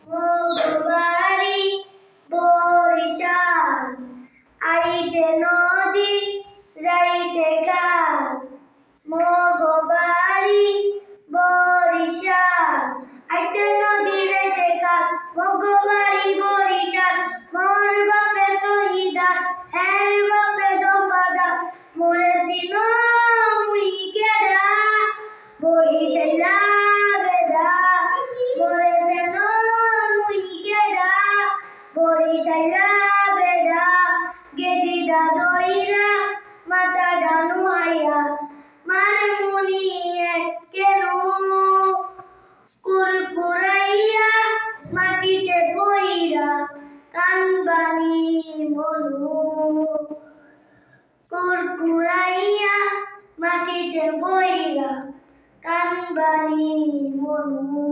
মগবাড়ি বরিশাল আইতে নদী যাইতে কাল মগবাড়ি বরিশাল আইতে নদী যাইতে কাল মগবাড়ি বরিশাল মোর বাপে শহীদার হের বাপে দফাদার মোরে দিনো মুই কেডা বরিশাইলা বেডা মোরে দিনো মুই কেডা বরিশাইলা বেডা গেদিদা দইরা মাথা ডানু আইয়া মার মুনি কেনু কুরকুরাইয়া মাটিতে পইরা কানবানি মনু কুরকুরাইয়া মাটিতে পইরা কানবানি মনু